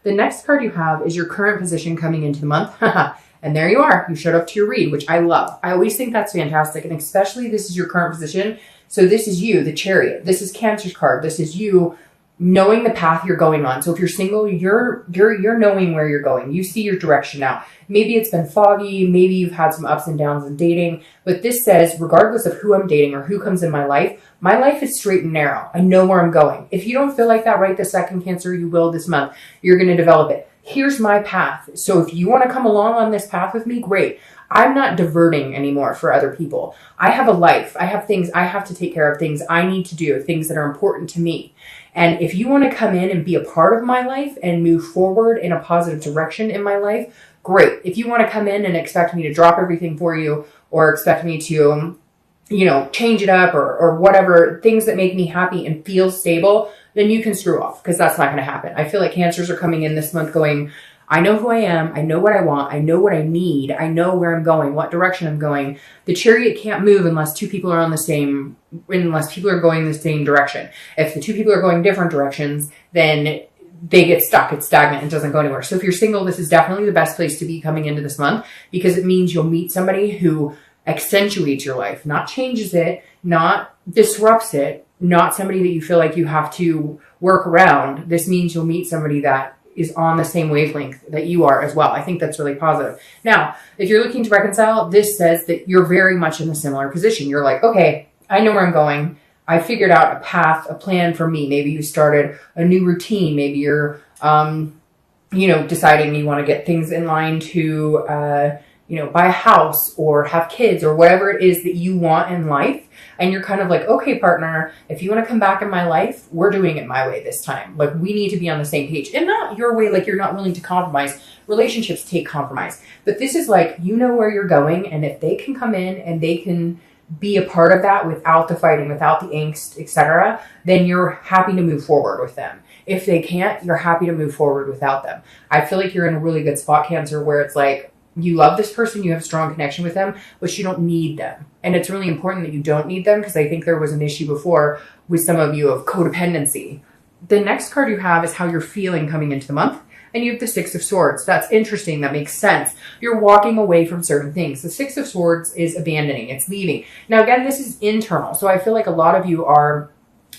The next card you have is your current position coming into the month. And there you are. You showed up to your read, which I love. I always think that's fantastic. And especially this is your current position. So this is you, the Chariot. This is Cancer's card. This is you knowing the path you're going on. So if you're single, you're knowing where you're going. You see your direction now. Maybe it's been foggy. Maybe you've had some ups and downs in dating. But this says, regardless of who I'm dating or who comes in my life is straight and narrow. I know where I'm going. If you don't feel like that right this second, Cancer, you will this month. You're going to develop it. Here's my path. So if you want to come along on this path with me, great. I'm not diverting anymore for other people. I have a life. I have things I have to take care of, things I need to do, things that are important to me. And if you want to come in and be a part of my life and move forward in a positive direction in my life, great. If you want to come in and expect me to drop everything for you or expect me to, change it up or whatever, things that make me happy and feel stable, then you can screw off because that's not going to happen. I feel like Cancers are coming in this month going, I know who I am. I know what I want. I know what I need. I know where I'm going, what direction I'm going. The Chariot can't move unless two people are unless people are going the same direction. If the two people are going different directions, then they get stuck. It's stagnant. It doesn't go anywhere. So if you're single, this is definitely the best place to be coming into this month because it means you'll meet somebody who accentuates your life, not changes it, not disrupts it, not somebody that you feel like you have to work around. This means you'll meet somebody that is on the same wavelength that you are as well. I think that's really positive. Now, if you're looking to reconcile, this says that you're very much in a similar position. You're like, okay, I know where I'm going. I figured out a path, a plan for me. Maybe you started a new routine. Maybe you're, deciding you want to get things in line to, buy a house or have kids or whatever it is that you want in life. And you're kind of like, okay, partner, if you want to come back in my life, we're doing it my way this time. Like we need to be on the same page and not your way. Like you're not willing to compromise. Relationships take compromise, but this is like, you know where you're going. And if they can come in and they can be a part of that without the fighting, without the angst, etc., then you're happy to move forward with them. If they can't, you're happy to move forward without them. I feel like you're in a really good spot, Cancer, where it's like, you love this person, you have a strong connection with them, but you don't need them. And it's really important that you don't need them because I think there was an issue before with some of you of codependency. The next card you have is how you're feeling coming into the month. And you have the Six of Swords. That's interesting. That makes sense. You're walking away from certain things. The Six of Swords is abandoning. It's leaving. Now, again, this is internal. So I feel like a lot of you are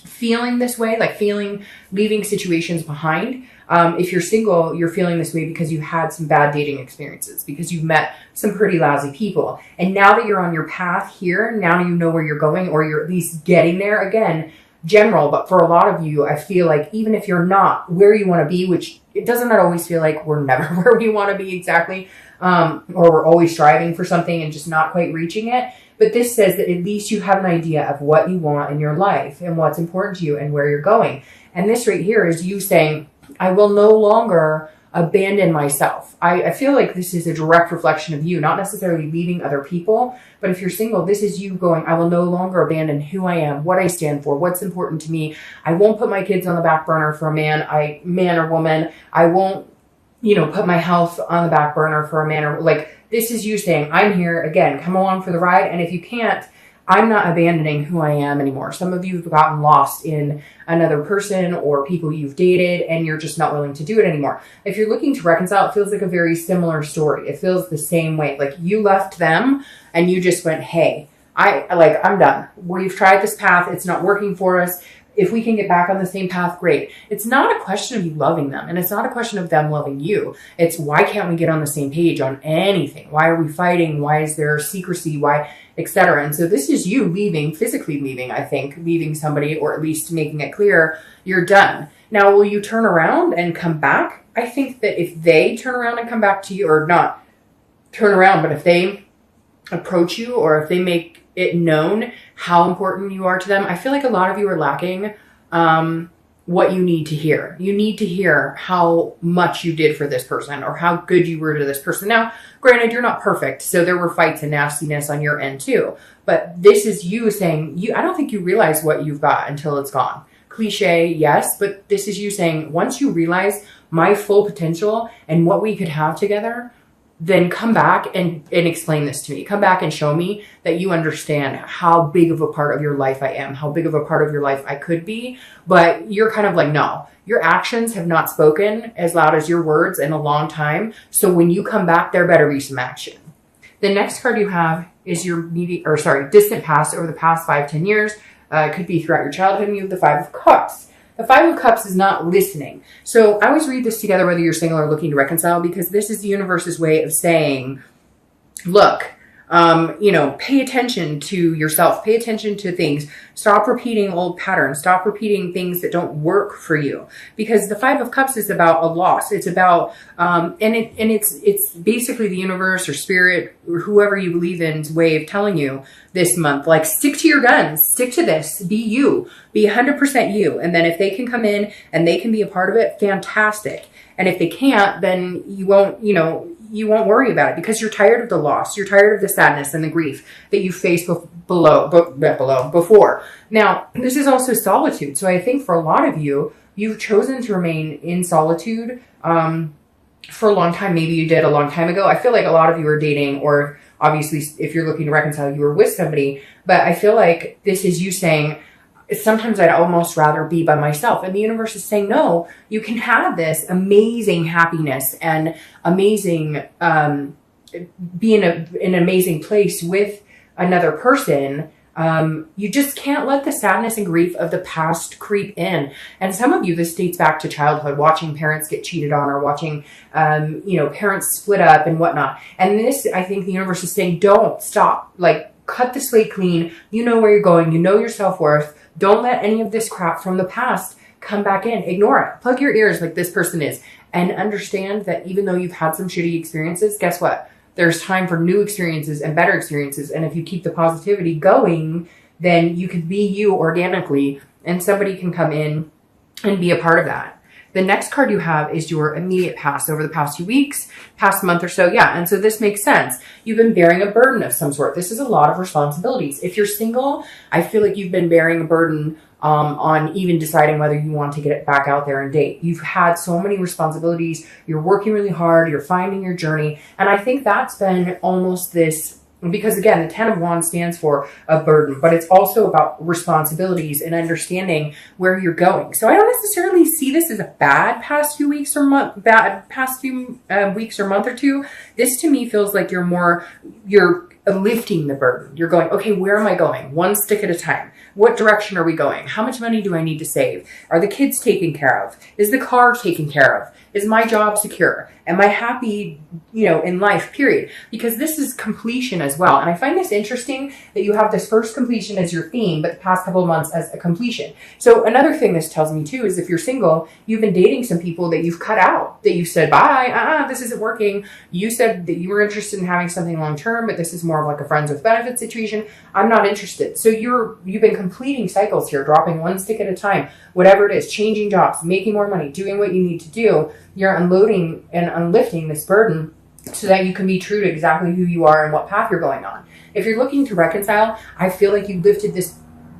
feeling this way, like leaving situations behind. If you're single, you're feeling this way because you had some bad dating experiences, because you've met some pretty lousy people. And now that you're on your path here, now you know where you're going, or you're at least getting there. Again, general, but for a lot of you, I feel like even if you're not where you want to be, which it doesn't always feel like we're never where we want to be exactly, or we're always striving for something and just not quite reaching it. But this says that at least you have an idea of what you want in your life and what's important to you and where you're going. And this right here is you saying, I will no longer abandon myself. I feel like this is a direct reflection of you, not necessarily leaving other people, but if you're single, this is you going, I will no longer abandon who I am, what I stand for, what's important to me. I won't put my kids on the back burner for a man or woman. I won't, put my health on the back burner for a man or this is you saying, I'm here again, come along for the ride. And if you can't, I'm not abandoning who I am anymore. Some of you have gotten lost in another person or people you've dated and you're just not willing to do it anymore. If you're looking to reconcile, it feels like a very similar story. It feels the same way. Like you left them and you just went, hey, I'm done. We've tried this path. It's not working for us. If we can get back on the same path, great. It's not a question of you loving them, and it's not a question of them loving you. It's why can't we get on the same page on anything? Why are we fighting? Why is there secrecy? Why, etc. And so this is you physically leaving, I think, leaving somebody, or at least making it clear you're done. Now, will you turn around and come back? I think that if they turn around and come back to you, or not turn around, but if they approach you or if they make it known how important you are to them, I feel like a lot of you are lacking what you need to hear. You need to hear how much you did for this person or how good you were to this person. Now, granted, you're not perfect, so there were fights and nastiness on your end too. But this is you saying, I don't think you realize what you've got until it's gone. Cliche, yes, but this is you saying, once you realize my full potential and what we could have together, then come back and explain this to me. Come back and show me that you understand how big of a part of your life I am, how big of a part of your life I could be. But you're kind of like, no, your actions have not spoken as loud as your words in a long time. So when you come back, there better be some action. The next card you have is your distant past over the past 5-10 years. It could be throughout your childhood, and you have the Five of Cups. The Five of Cups is not listening. So I always read this together whether you're single or looking to reconcile, because this is the universe's way of saying, look, pay attention to yourself, pay attention to things, stop repeating old patterns, stop repeating things that don't work for you, because the Five of Cups is about a loss. It's about, it's basically the universe or spirit or whoever you believe in's way of telling you this month, like, stick to your guns, stick to this, be you, be 100% you. And then if they can come in and they can be a part of it, fantastic. And if they can't, then you won't worry about it, because you're tired of the loss. You're tired of the sadness and the grief that you faced before. Now, this is also solitude. So I think for a lot of you, you've chosen to remain in solitude for a long time. Maybe you did a long time ago. I feel like a lot of you are dating, or obviously if you're looking to reconcile, you were with somebody. But I feel like this is you saying, sometimes I'd almost rather be by myself. And the universe is saying, no, you can have this amazing happiness and amazing, be in an amazing place with another person. You just can't let the sadness and grief of the past creep in. And some of you, this dates back to childhood, watching parents get cheated on, or watching, parents split up and whatnot. And this, I think the universe is saying, don't stop, like, cut the slate clean. You know where you're going. You know your self-worth. Don't let any of this crap from the past come back in. Ignore it. Plug your ears like this person is. And understand that even though you've had some shitty experiences, guess what? There's time for new experiences and better experiences. And if you keep the positivity going, then you can be you organically, and somebody can come in and be a part of that. The next card you have is your immediate past over the past few weeks, past month or so. Yeah. And so this makes sense. You've been bearing a burden of some sort. This is a lot of responsibilities. If you're single, I feel like you've been bearing a burden on even deciding whether you want to get it back out there and date. You've had so many responsibilities. You're working really hard. You're finding your journey. And I think that's been almost this, because again, the Ten of Wands stands for a burden, but it's also about responsibilities and understanding where you're going. So I don't necessarily see this as a bad past few weeks or month or two. This to me feels like you're lifting the burden. You're going, okay, where am I going? One stick at a time. What direction are we going? How much money do I need to save? Are the kids taken care of? Is the car taken care of? Is my job secure? Am I happy, in life, period? Because this is completion as well. And I find this interesting that you have this first completion as your theme, but the past couple of months as a completion. So another thing this tells me too is if you're single, you've been dating some people that you've cut out, that you said, bye, this isn't working. You said that you were interested in having something long-term, but this is more of like a friends with benefits situation. I'm not interested. So you've been completing cycles here, dropping one stick at a time, whatever it is, changing jobs, making more money, doing what you need to do. You're unloading and unlifting this burden so that you can be true to exactly who you are and what path you're going on. If you're looking to reconcile, I feel like you lifted this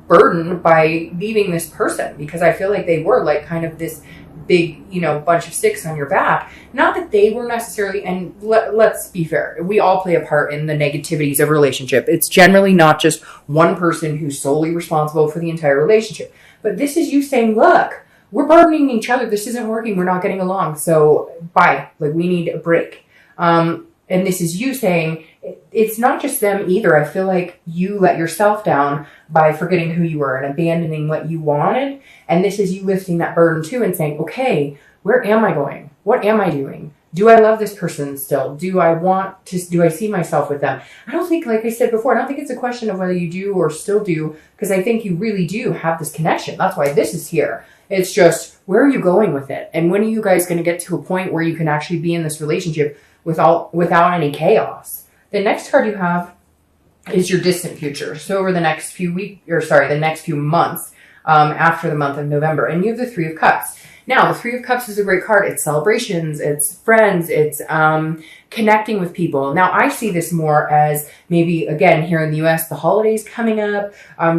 burden by leaving this person, because I feel like they were like kind of this big, bunch of sticks on your back. Not that they were necessarily, and let's be fair, we all play a part in the negativities of a relationship. It's generally not just one person who's solely responsible for the entire relationship. But this is you saying, look, we're burdening each other. This isn't working. We're not getting along. So bye. Like, we need a break. And this is you saying, it's not just them either. I feel like you let yourself down by forgetting who you were and abandoning what you wanted. And this is you lifting that burden too and saying, okay, where am I going? What am I doing? Do I love this person still? Do I see myself with them? I don't think, like I said before, I don't think it's a question of whether you do or still do, because I think you really do have this connection. That's why this is here. It's just, where are you going with it? And when are you guys going to get to a point where you can actually be in this relationship without any chaos? The next card you have is your distant future. So over the next few months, after the month of November, and you have the Three of Cups. Now, the Three of Cups is a great card. It's celebrations, it's friends, it's connecting with people. Now, I see this more as maybe, again, here in the US, the holidays coming up,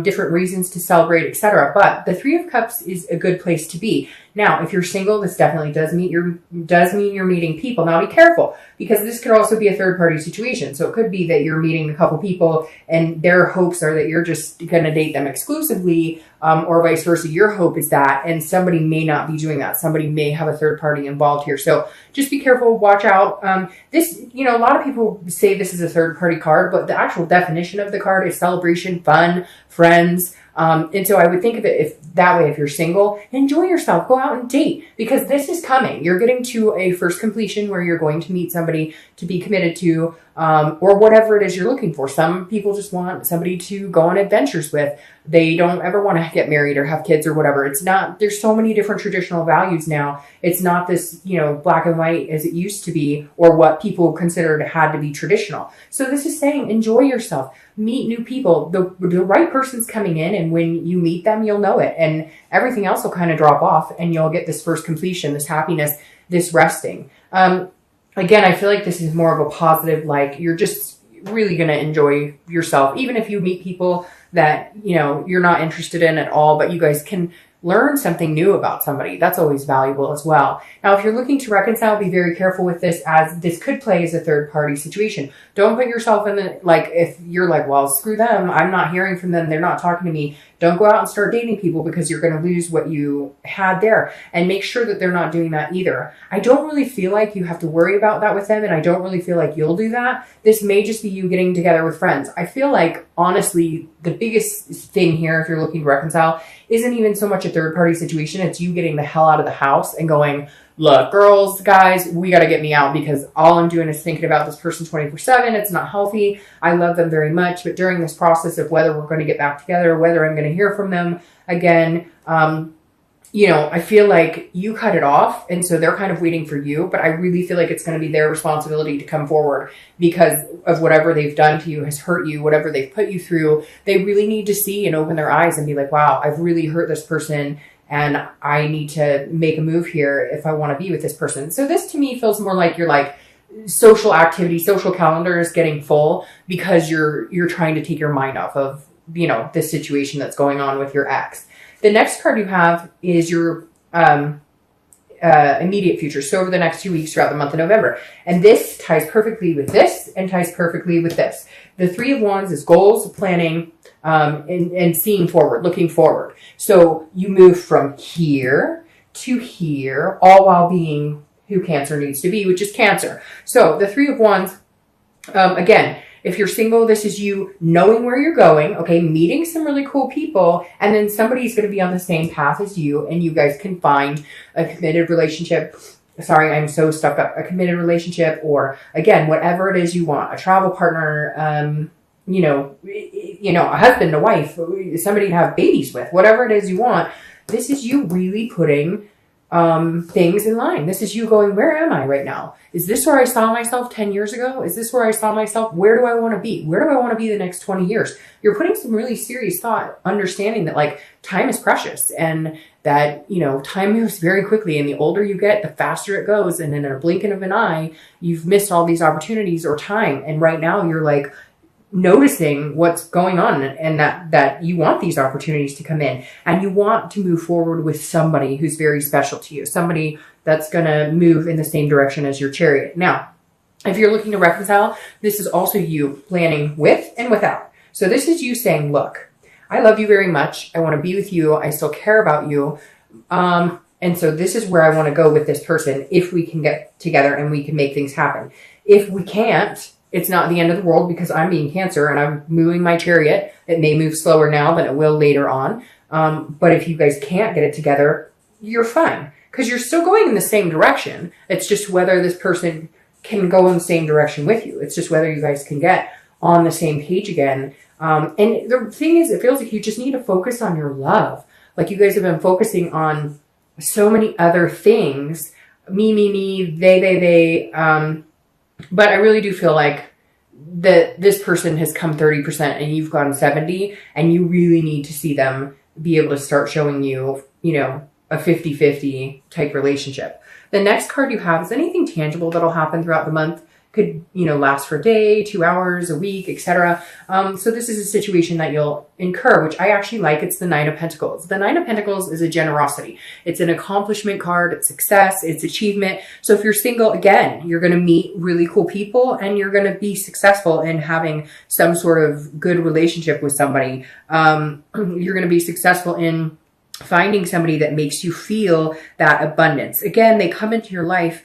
different reasons to celebrate, etc. But the Three of Cups is a good place to be. Now, if you're single, this definitely does mean you're meeting people. Now be careful, because this could also be a third party situation. So it could be that you're meeting a couple people and their hopes are that you're just going to date them exclusively, or vice versa. Your hope is that, and somebody may not be doing that. Somebody may have a third party involved here. So just be careful, watch out. This, a lot of people say this is a third party card, but the actual definition of the card is celebration, fun, friends. And so I would think of it if you're single, enjoy yourself, go out and date, because this is coming. You're getting to a first completion where you're going to meet somebody to be committed to, or whatever it is you're looking for. Some people just want somebody to go on adventures with. They don't ever want to get married or have kids or whatever. It's not, there's so many different traditional values now. It's not this, black and white as it used to be, or what people considered had to be traditional. So this is saying, enjoy yourself. Meet new people. The right person's coming in, and when you meet them, you'll know it. And everything else will kind of drop off, and you'll get this first completion, this happiness, this resting. Again, I feel like this is more of a positive, like you're just really going to enjoy yourself. Even if you meet people that, you're not interested in at all, but you guys can learn something new about somebody. That's always valuable as well. Now, if you're looking to reconcile, be very careful with this, as this could play as a third party situation. Don't put yourself in the, if you're like, well, screw them, I'm not hearing from them, they're not talking to me. Don't go out and start dating people, because you're going to lose what you had there. And make sure that they're not doing that either. I don't really feel like you have to worry about that with them, and I don't really feel like you'll do that. This may just be you getting together with friends. I feel like, honestly, the biggest thing here, if you're looking to reconcile, isn't even so much a third party situation. It's you getting the hell out of the house and going, look, girls, guys, we got to get me out, because all I'm doing is thinking about this person 24/7. It's not healthy. I love them very much, but during this process of whether we're going to get back together, whether I'm going to hear from them again, I feel like you cut it off, and so they're kind of waiting for you, but I really feel like it's going to be their responsibility to come forward, because of whatever they've done to you has hurt you, whatever they've put you through. They really need to see and open their eyes and be like, wow, I've really hurt this person, and I need to make a move here if I want to be with this person. So this to me feels more like you're like social activity, social calendar is getting full, because you're trying to take your mind off of, this situation that's going on with your ex. The next card you have is your immediate future. So over the next 2 weeks throughout the month of November. And this ties perfectly with this and ties perfectly with this. The Three of Wands is goals, planning, and seeing forward, looking forward. So you move from here to here, all while being who Cancer needs to be, which is Cancer. So the Three of Wands, again, if you're single, this is you knowing where you're going, okay, meeting some really cool people, and then somebody's going to be on the same path as you, and you guys can find a committed relationship. Sorry, I'm so stuck up. A committed relationship, or again, whatever it is you want, a travel partner, a husband, a wife, somebody to have babies with, whatever it is you want. This is you really putting things in line. This is you going, where am I right now? Is this where I saw myself 10 years ago? Is this where I saw myself? Where do I want to be? Where do I want to be the next 20 years? You're putting some really serious thought, understanding that time is precious, and that, time moves very quickly, and the older you get, the faster it goes. And in a blink of an eye, you've missed all these opportunities or time. And right now you're noticing what's going on, and that you want these opportunities to come in, and you want to move forward with somebody who's very special to you, somebody that's going to move in the same direction as your Chariot. Now, if you're looking to reconcile, this is also you planning with and without. So this is you saying, look, I love you very much. I want to be with you. I still care about you. And so this is where I want to go with this person, if we can get together and we can make things happen. If we can't, it's not the end of the world, because I'm being Cancer and I'm moving my Chariot. It may move slower now than it will later on. But if you guys can't get it together, you're fine, because you're still going in the same direction. It's just whether this person can go in the same direction with you. It's just whether you guys can get on the same page again. And the thing is, it feels like you just need to focus on your love. Like you guys have been focusing on so many other things. Me, they. But I really do feel like that this person has come 30% and you've gone 70, and you really need to see them be able to start showing you, a 50-50 type relationship. The next card you have is anything tangible that'll happen throughout the month. could, last for a day, 2 hours, a week, etc. So this is a situation that you'll incur, which I actually like. It's the Nine of Pentacles. The Nine of Pentacles is a generosity. It's an accomplishment card. It's success. It's achievement. So if you're single, again, you're going to meet really cool people and you're going to be successful in having some sort of good relationship with somebody. You're going to be successful in finding somebody that makes you feel that abundance. Again, they come into your life,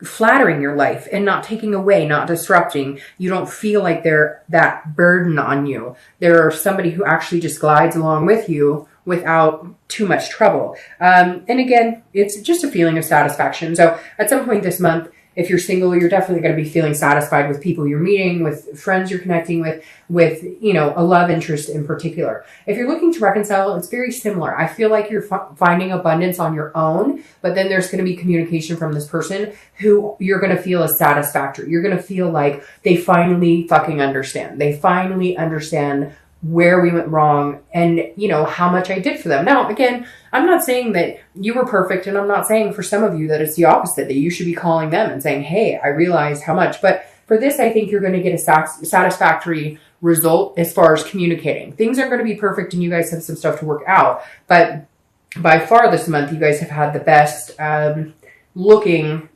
flattering your life and not taking away, not disrupting. You don't feel like they're that burden on you. They're somebody who actually just glides along with you without too much trouble. And again, it's just a feeling of satisfaction. So at some point this month, if you're single, you're definitely going to be feeling satisfied with people you're meeting, with friends you're connecting with, a love interest in particular. If you're looking to reconcile, it's very similar. I feel like you're finding abundance on your own, but then there's going to be communication from this person who you're going to feel is satisfactory. You're going to feel like they finally fucking understand. They finally understand where we went wrong and, how much I did for them. Now, again, I'm not saying that you were perfect, and I'm not saying for some of you that it's the opposite, that you should be calling them and saying, hey, I realize how much. But for this, I think you're going to get a satisfactory result as far as communicating. Things aren't going to be perfect and you guys have some stuff to work out. But by far this month, you guys have had the best looking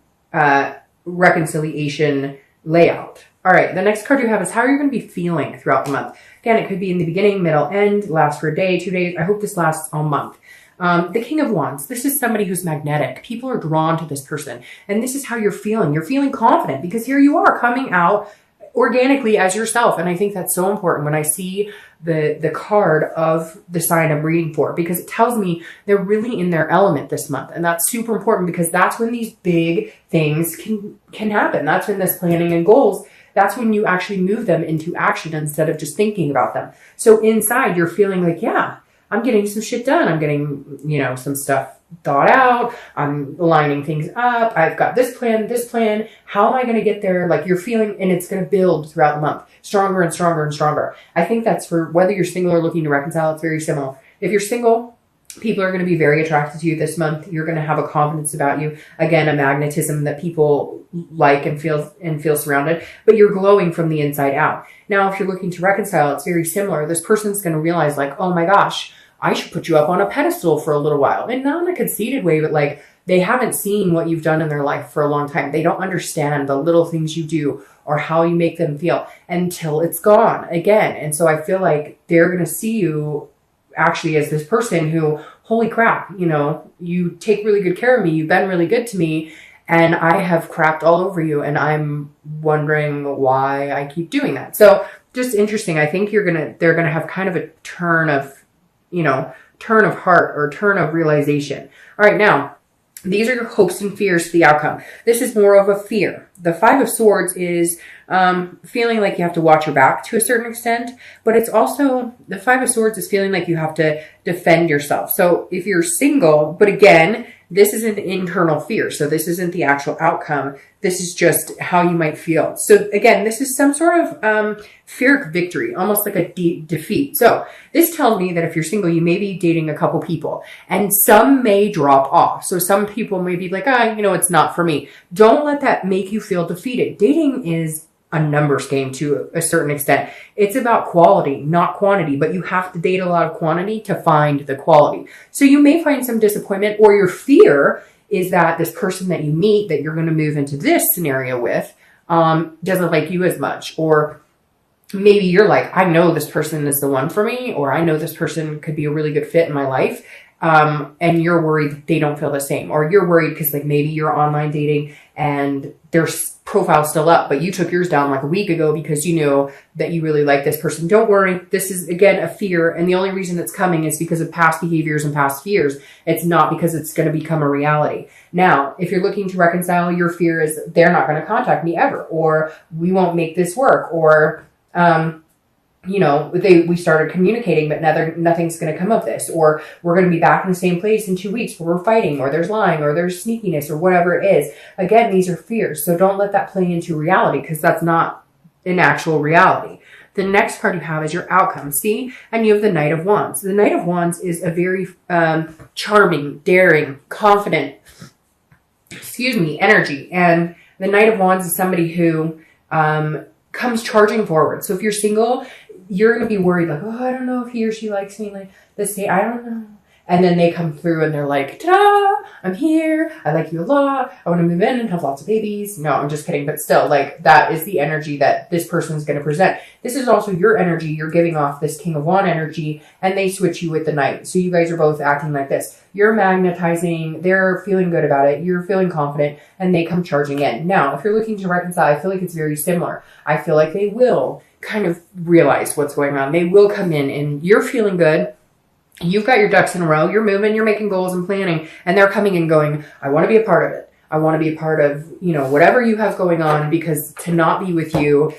reconciliation layout. All right, the next card you have is how you're going to be feeling throughout the month. Again, it could be in the beginning, middle, end, last for a day, 2 days. I hope this lasts all month. The King of Wands. This is somebody who's magnetic. People are drawn to this person. And this is how you're feeling. You're feeling confident because here you are coming out organically as yourself. And I think that's so important when I see the card of the sign I'm reading for, because it tells me they're really in their element this month. And that's super important because that's when these big things can happen. That's when this planning and goals, that's when you actually move them into action instead of just thinking about them. So inside you're feeling like, yeah, I'm getting some shit done. I'm getting, some stuff thought out. I'm lining things up. I've got this plan. How am I going to get there? Like you're feeling, and it's going to build throughout the month, stronger and stronger and stronger. I think that's for whether you're single or looking to reconcile. It's very similar. If you're single, people are going to be very attracted to you this month. You're going to have a confidence about you. Again, a magnetism that people like and feel surrounded, but you're glowing from the inside out. Now, if you're looking to reconcile, it's very similar. This person's going to realize like, oh my gosh, I should put you up on a pedestal for a little while. And not in a conceited way, but like they haven't seen what you've done in their life for a long time. They don't understand the little things you do or how you make them feel until it's gone again. And so I feel like they're going to see you actually as this person who, holy crap, you take really good care of me. You've been really good to me. And I have crapped all over you. And I'm wondering why I keep doing that. So just interesting. I think they're going to have kind of a turn of heart or turn of realization. All right. Now, these are your hopes and fears for the outcome. This is more of a fear. The Five of Swords is feeling like you have to watch your back to a certain extent, but it's also, the Five of Swords is feeling like you have to defend yourself. So if you're single, but again, this is an internal fear. So this isn't the actual outcome. This is just how you might feel. So again, this is some sort of fear of victory, almost like a defeat. So this tells me that if you're single, you may be dating a couple people and some may drop off. So some people may be like, it's not for me. Don't let that make you feel defeated. Dating is a numbers game to a certain extent. It's about quality, not quantity, but you have to date a lot of quantity to find the quality. So you may find some disappointment, or your fear is that this person that you meet that you're going to move into this scenario with doesn't like you as much. Or maybe you're like, I know this person is the one for me, or I know this person could be a really good fit in my life. And you're worried they don't feel the same, or you're worried because like maybe you're online dating and their profile's still up, but you took yours down like a week ago because you knew that you really like this person. Don't worry. This is again a fear. And the only reason it's coming is because of past behaviors and past fears. It's not because it's going to become a reality. Now, if you're looking to reconcile, your fear is they're not going to contact me ever, or we won't make this work, or, we started communicating, but nothing's going to come of this, or we're going to be back in the same place in 2 weeks where we're fighting, or there's lying, or there's sneakiness, or whatever it is. Again, these are fears. So don't let that play into reality, because that's not an actual reality. The next card you have is your outcome. See? And you have the Knight of Wands. The Knight of Wands is a very charming, daring, confident, energy. And The Knight of Wands is somebody who comes charging forward. So if you're single, you're going to be worried like, oh, I don't know if he or she likes me like the same. I don't know. And then they come through and they're like, ta-da, I'm here. I like you a lot. I want to move in and have lots of babies. No, I'm just kidding. But still, like, that is the energy that this person's going to present. This is also your energy. You're giving off this King of Wands energy, and they switch you with the Knight. So you guys are both acting like this. You're magnetizing. They're feeling good about it. You're feeling confident, and they come charging in. Now, if you're looking to reconcile, I feel like it's very similar. I feel like they will kind of realize what's going on. They will come in, and you're feeling good. You've got your ducks in a row. You're moving, you're making goals and planning, and they're coming and going, I want to be a part of it. I want to be a part of, you know, whatever you have going on, because to not be with you,